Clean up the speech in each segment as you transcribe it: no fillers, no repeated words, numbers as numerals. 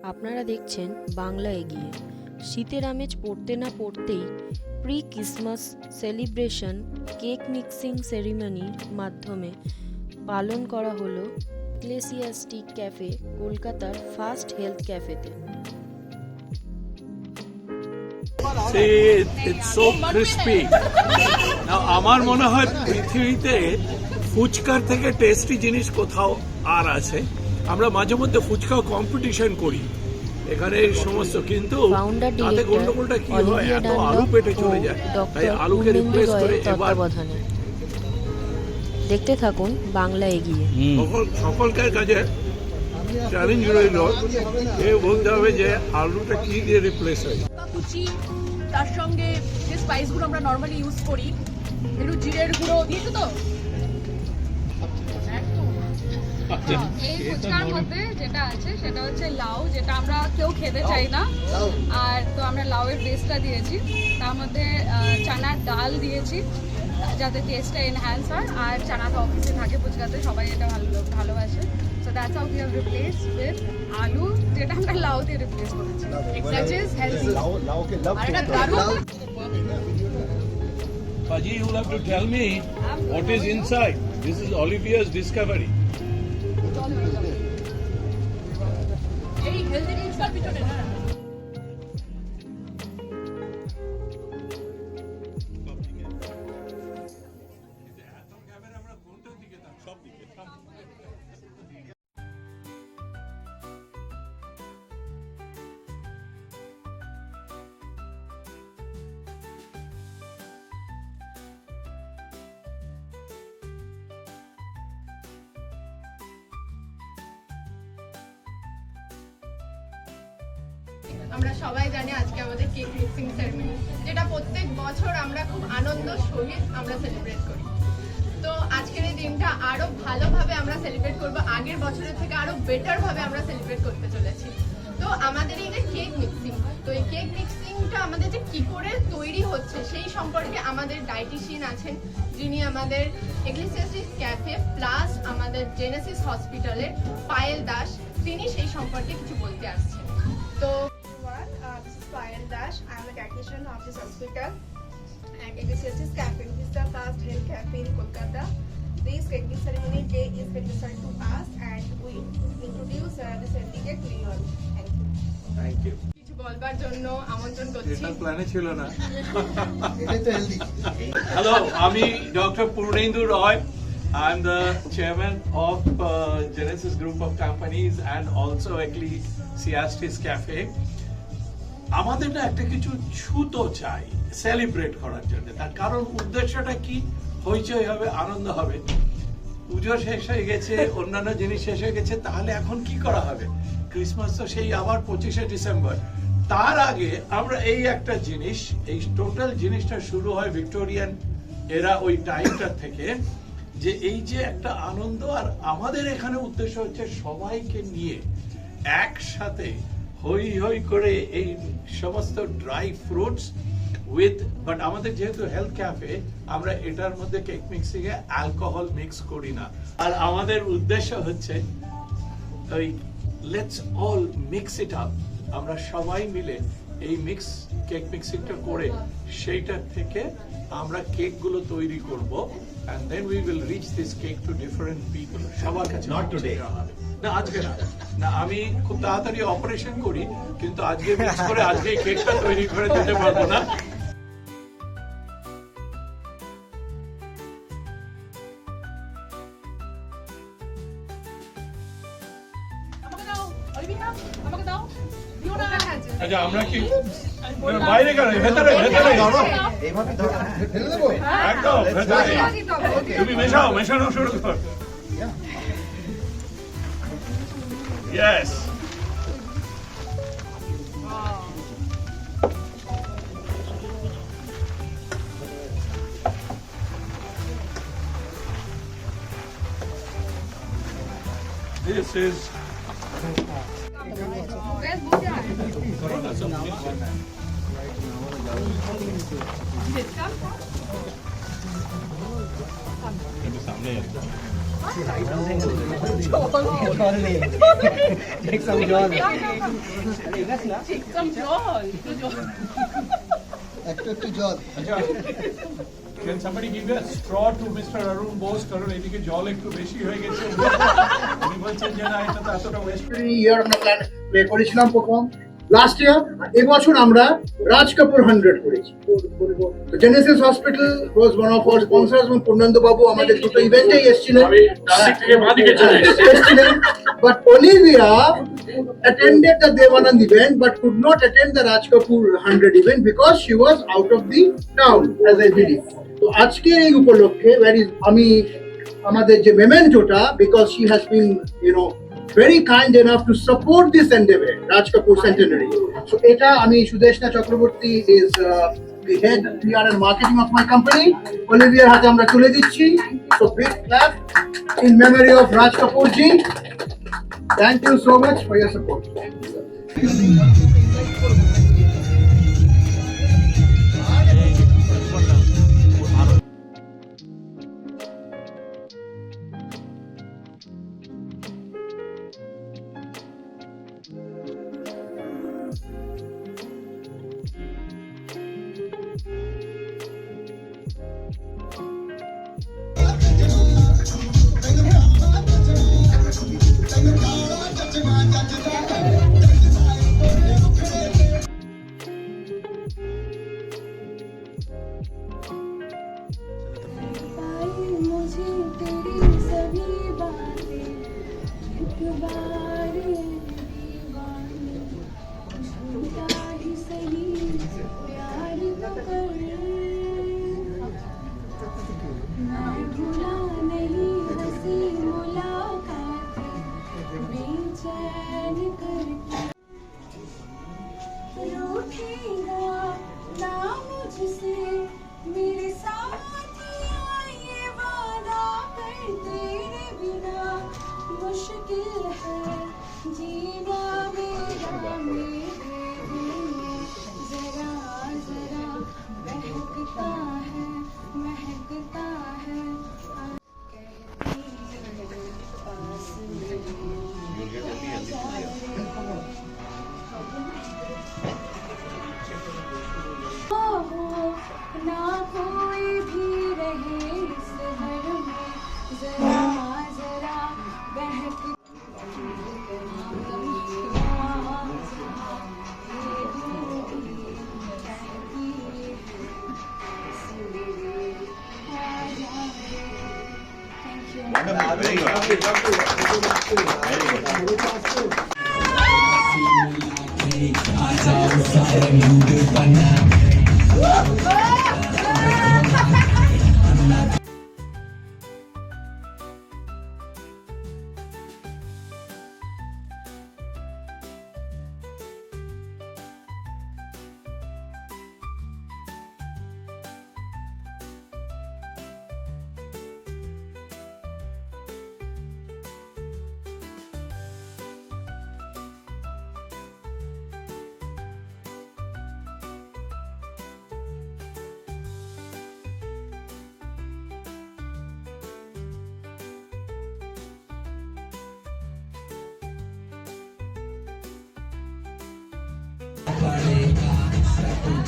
আপনারা দেখছেন বাংলা এগিয়ে। শীতের আমেজ পড়তে না পড়তেই pre Christmas celebration cake mixing সেরিমনির মাধ্যমে পালন করা হলো এক্লেসিয়াস্টিক ক্যাফে, কলকাতার ফার্স্ট হেলথ ক্যাফেতে। It's so crispy. Now, আমার মনে হয় পৃথিবীতে ফুচকার থেকে টেস্টি জিনিস কোথাও আর আছে। আমরা মাঝে মধ্যে ফুচকা কম্পিটিশন করি এখানে সমস্ত, কিন্তু তাতে গন্ডগোলটা কি হয়, এত আলু পেটে চলে যায়, তাই আলুকে রিপ্লেস করে এবার দেখতে থাকুন বাংলা এগিয়ে। সকলকার কাছে চ্যালেঞ্জ রইল, এ বলতে হবে যে আলুটা কি দিয়ে রিপ্লেস হয়। কুচি, তার সঙ্গে যে স্পাইসগুলো আমরা নর্মালি ইউজ করি, একটু জিরের গুঁড়ো দিয়েছো তো। এই ফুচকার মধ্যে যেটা আছে সেটা হচ্ছে লাউ, যেটা আমরা কেউ খেতে চাই না, আর তো আমরা লাউয়ের বেসটা দিয়েছি, তার মধ্যে চানার ডাল দিয়েছি যাতে টেস্টটা এনহ্যান্স হয়, আর চানা তো অফিসে থাকে ফুচকাতে, সবাই এটা ভালোবাসে। So that's how we have replace with আলু, যেটা আমরা লাউ দিয়ে রিপ্লেস করেছি, which is healthy। আর এটা দারুণ। Paji, you will have to tell me what is inside. This is Olivia's discovery. এই হেলদি জিনিসটার পিছনে না আমরা সবাই জানি আজকে আমাদের কেক মিক্সিং সেরেমনি, যেটা প্রত্যেক বছর আমরা খুব আনন্দ সহিত আমরা সেলিব্রেট করি। তো আজকের এই দিনটা আরো ভালোভাবে আমরা সেলিব্রেট করব, আগের বছরের থেকে আরো বেটার ভাবে আমরা সেলিব্রেট করতে চলেছি। তো আমাদের এই যে কেক মিক্সিং, তো এই কেক মিক্সিংটা আমাদের যে কি করে তৈরি হচ্ছে সেই সম্পর্কে আমাদের ডায়েটিশিয়ান আছেন, যিনি আমাদের এক্লেসিয়াস্টিক ক্যাফে প্লাস আমাদের জেনেসিস হসপিটালের পায়েল দাস, তিনি সেই সম্পর্কে কিছু বলতে আসছেন। তো this is Payal Dash. I am a dietitian of this hospital and Ecclesiastes Cafe. This is the first health cafe in Kolkata. This cake ceremony day is special to us and we introduce this certificate to you all. Thank you. Thank you. কিছু বলবার জন্য আমন্ত্রণ করছি। এটা প্ল্যানে ছিল না। Hello, আমি doctor Purnendu Roy. I am the chairman of Genesis Group of Companies and also Ecclesiastes Cafe. আমাদের না একটা কিছু ছুতো চাই সেলিব্রেট করার জন্য, তার কারণ উদ্দেশ্যটা কি, হইচই হবে, আনন্দ হবে। পুজো শেষ হয়ে গেছে, অন্যান্য জিনিস শেষ হয়ে গেছে, তাহলে এখন কি করা হবে? ক্রিসমাস তো সেই আবার 25শে ডিসেম্বর। তার আগে আমরা এই একটা জিনিস, এই টোটাল জিনিসটা শুরু হয় ভিক্টোরিয়ান এরা ওই টাইমটা থেকে, যে এই যে একটা আনন্দ, আর আমাদের এখানে উদ্দেশ্য হচ্ছে সবাইকে নিয়ে একসাথে হই হই করে এই সমস্ত ড্রাই ফ্রুটস উইথ, বাট আমাদের যেহেতু হেলথ ক্যাফে, আমরা এটার মধ্যে কেক মিক্সিং এ অ্যালকোহল মিক্স করি না। আর আমাদের উদ্দেশ্য হচ্ছে ওই let's all mix it up, আমরা সবাই মিলে এই মিক্স কেক মিক্সিংটা করে সেইটার থেকে আমরা কেকগুলো তৈরি করব, and then we will reach this cake to different people. সবার কাছে not today, না আজকে না, আমি খুব তাড়াতাড়ি অপারেশন করি, কিন্তু আজকে মিক্স করে আজকে কেকটা তৈরি করে দিতে পারবো না। আমাকে দাও, অলিভিয়া আমাকে দাও, দিও না। আচ্ছা, আমরা কি বাইরে গেলে ভেতরে ভেতরে এইভাবে ধরো, ফেলে দেবো একদম ভেতরে, তুমি মেশানো শুরু কর। Yes. This is सामने Take some jol. Take some জল একটু জল। Can somebody give a straw to Mr. Arun Bose? কারণ এদিকে জল একটু বেশি হয়ে গেছে। উনি বলছেন যে না এটা তো এতটা ওয়েস্ট। ইয়ার আমরা প্লে করেছিলাম প্রথম লাস্ট ইয়ার। এবছর আমরা রাজ কাপুর 100 করেছি। Genesis hospital was one of our sponsors এবং পূর্ণেন্দু বাবু আমাদের দুটো ইভেন্টেই এসেছিলেন। But Olivia attended the Devanand event but could not attend the Raj Kapoor 100 event because she was out of the town, as I believe. তো আজকের এই উপলক্ষে আমি আমাদের যে মেমেন্টোটা, because she has been very kind enough to support this endeavor, Raj Kapoor centenary. So eta ami Sudeshna Chakraborty is the head PR and marketing of my company. Olivia hate amra tule dicchi. So big clap in memory of Raj Kapoor ji. Thank you so much for your support. मुझे तेरी सभी बातें एक बार दीवानी झूठा ही सही प्यार तो कर मैं भूला नहीं हंसी मुलाकातें बेचैन करके रूठेगा ना मुझसे मेरे साथिया ये वादा कर तेरे बिना मुश्किल है जीना मेरा मेरे दिल में जरा जरा महकता है कहती है पास मेरे आ जाए ना कोई भी रहे इस घर में जरा जरा बहक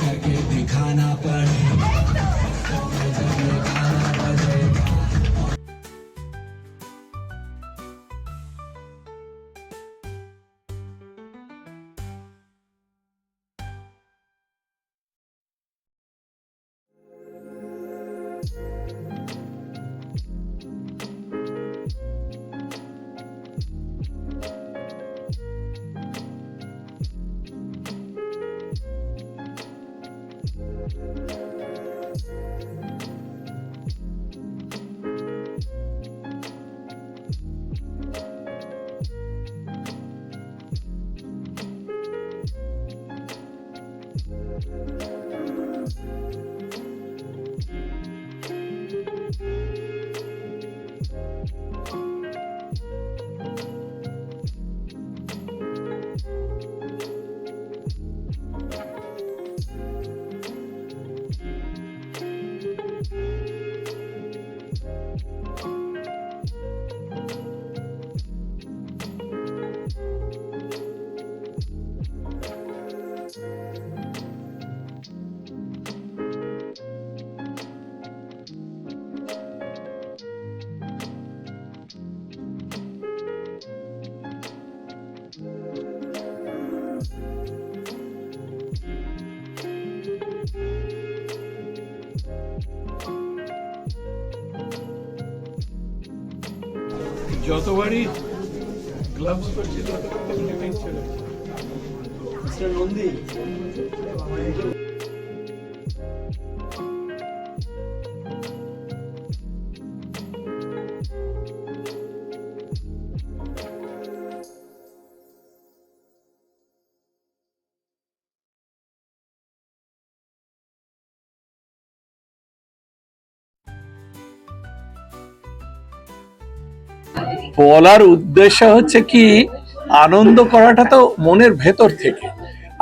करके दिखाना पड़े যতবারই গ্লাভস করছি ততবার ফ্লিপিং ছিল। মিস্টার নন্দী বলার উদ্দেশ্য হচ্ছে কি, আনন্দ করাটা তো মনের ভেতর থেকে,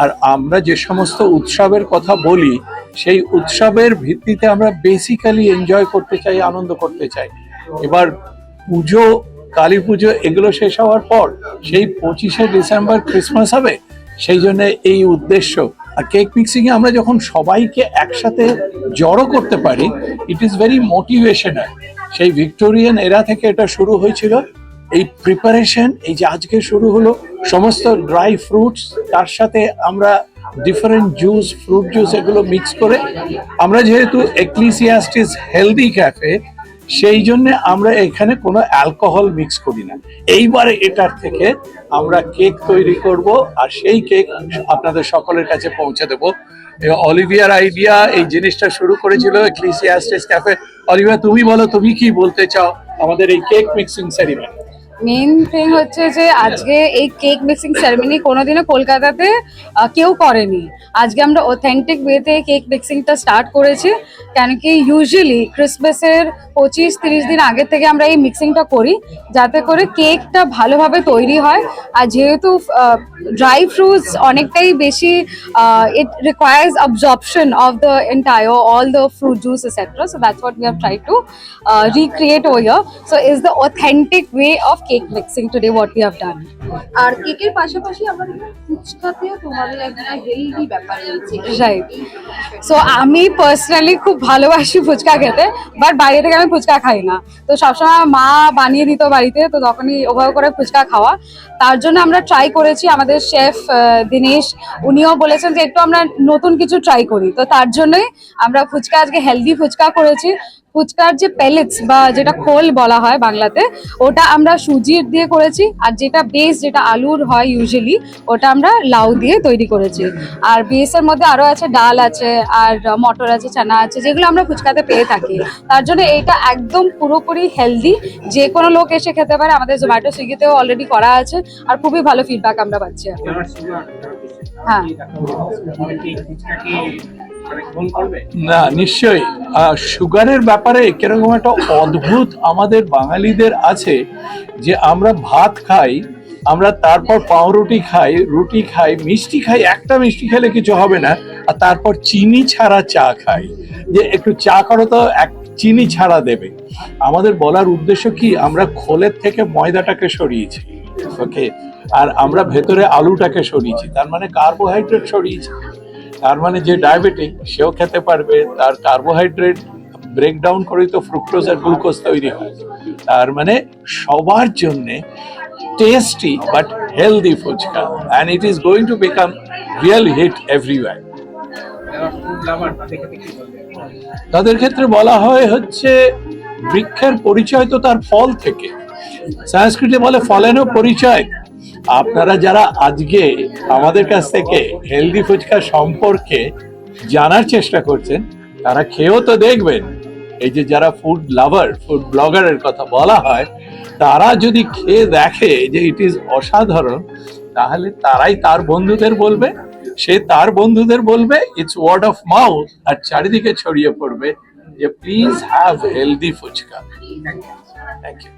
আর আমরা যে সমস্ত উৎসবের কথা বলি সেই উৎসবের ভিত্তিতে আমরা বেসিক্যালি এনজয় করতে চাই, আনন্দ করতে চাই। এবার পুজো, কালী পুজো এগুলো শেষ হওয়ার পর সেই 25শে ডিসেম্বর ক্রিসমাস হবে, সেই জন্য এই উদ্দেশ্য। আর কেক মিক্সিং এ আমরা যখন সবাইকে একসাথে জড়ো করতে পারি, ইট ইজ ভেরি মোটিভেশনাল। সেই ভিক্টোরিয়ান এরা থেকে এটা শুরু হয়েছিল। এই প্রিপারেশন, এই যে আজকে শুরু হলো, সমস্ত ড্রাই ফ্রুটস, তার সাথে আমরা ডিফারেন্ট জুস, ফ্রুট জুস এগুলো মিক্স করে, আমরা যেহেতু এক্লিসিয়াস্টিস হেলদি ক্যাফে, সেই জন্য আমরা এখানে কোনো অ্যালকোহল মিক্স করি না। এইবারে এটার থেকে আমরা কেক তৈরি করব, আর সেই কেক আপনাদের সকলের কাছে পৌঁছে দেবো। অলিভিয়ার আইডিয়া এই জিনিসটা শুরু করেছিল এক্লিসিয়াস্টিস ক্যাফে। অলিভিয়া, তুমি বলো, তুমি কি বলতে চাও আমাদের এই cake mixing ceremony? Main thing হচ্ছে যে আজকে এই কেক মিক্সিং সেরেমনি কোনোদিনও কলকাতাতে কেউ করেনি। আজকে আমরা অথেন্টিক ওয়েতে কেক মিক্সিংটা স্টার্ট করেছি, কেন কি ইউজুয়ালি ক্রিসমাসের 25-30 দিন আগের থেকে আমরা এই মিক্সিংটা করি, যাতে করে কেকটা ভালোভাবে তৈরি হয়। আর যেহেতু ড্রাই ফ্রুটস অনেকটাই বেশি, it requires absorption of the entire all the fruit juice etcetera, so that's what we have tried to recreate over here. So is the authentic way of cake mixing today what we have done. আর কেকের পাশাপাশি আমরা ফুচকাতেও তোমাদের একটা healthy ব্যাপার রয়েছে, right? So আমি personally খুব ভালোবাসি ফুচকা খেতে, বাট বাইরে থেকে আমি ফুচকা খাই না। তো সবসময় মা বানিয়ে দিত বাড়িতে, তো তখনই ওভাবে করে ফুচকা খাওয়া। তার জন্য আমরা ট্রাই করেছি, আমাদের শেফ দিনেশ উনিও বলেছেন যে একটু আমরা নতুন কিছু ট্রাই করি, তো তার জন্যই আমরা ফুচকা আজকে হেলদি ফুচকা করেছি। ফুচকার যে পেলেটস বা যেটা খোল বলা হয় বাংলাতে, ওটা আমরা সুজির দিয়ে করেছি, আর যেটা বেস, যেটা আলুর হয় ইউজুয়ালি, ওটা আমরা লাউ দিয়ে তৈরি করেছি। আর বেসের মধ্যে আরো আছে ডাল আছে, আর মটর আছে, চানা আছে, যেগুলো আমরা ফুচকাতে পেয়ে থাকি। তার জন্য এটা একদম পুরোপুরি হেলদি, যে কোনো লোক এসে খেতে পারে। আমাদের জোম্যাটো, সুইগিতেও অলরেডি করা আছে, আর খুবই ভালো ফিডব্যাক আমরা পাচ্ছি। হ্যাঁ, না, নিশ্চয়ই। সুগারের ব্যাপারে কিরকম একটা অদ্ভুত আমাদের বাঙালিদের আছে যে আমরা ভাত খাই, আমরা তারপর পাউরুটি খাই, রুটি খাই, মিষ্টি খাই, একটা মিষ্টি খেলে কিছু হবে না, আর তারপর চিনি ছাড়া চা খাই, যে একটু চা করো তো এক চিনি ছাড়া দেবে। আমাদের বলার উদ্দেশ্য কি, আমরা খোলের থেকে ময়দাটাকে সরিয়েছি, ওকে, আর আমরা ভেতরে আলুটাকে সরিয়েছি, তার মানে কার্বোহাইড্রেট সরিয়েছি। তার মানে যে ডায়াবেটিক সেও খেতে পারবে, তার কার্বোহাইড্রেট ব্রেকডাউন করে তো ফ্রুক্টোজ আর গ্লুকোজ তৈরি হয়। তার মানে সবার জন্যে tasty but healthy fuchka, and it is going to become real hit everywhere. তাদের ক্ষেত্রে বলা হয় হচ্ছে বৃক্ষের পরিচয় তো তার ফল থেকে, সংস্কৃতে বলে ফলেনও পরিচয়। আপনারা যারা আজকে আমাদের কাছ থেকে হেলদি ফুচকা সম্পর্কে জানার চেষ্টা করছেন, তারা খেয়েও তো দেখবেন। এই যে যারা ফুড লাভার, ফুড ব্লগারের কথা বলা হয়, তারা যদি খেয়ে দেখে যে ইট ইজ অসাধারণ, তাহলে তারাই তার বন্ধুদের বলবে, সে তার বন্ধুদের বলবে, ইটস ওয়ার্ড অফ মাউথ, আর চারিদিকে ছড়িয়ে পড়বে যে please have healthy fuchka. Thank you.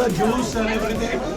juice and everything.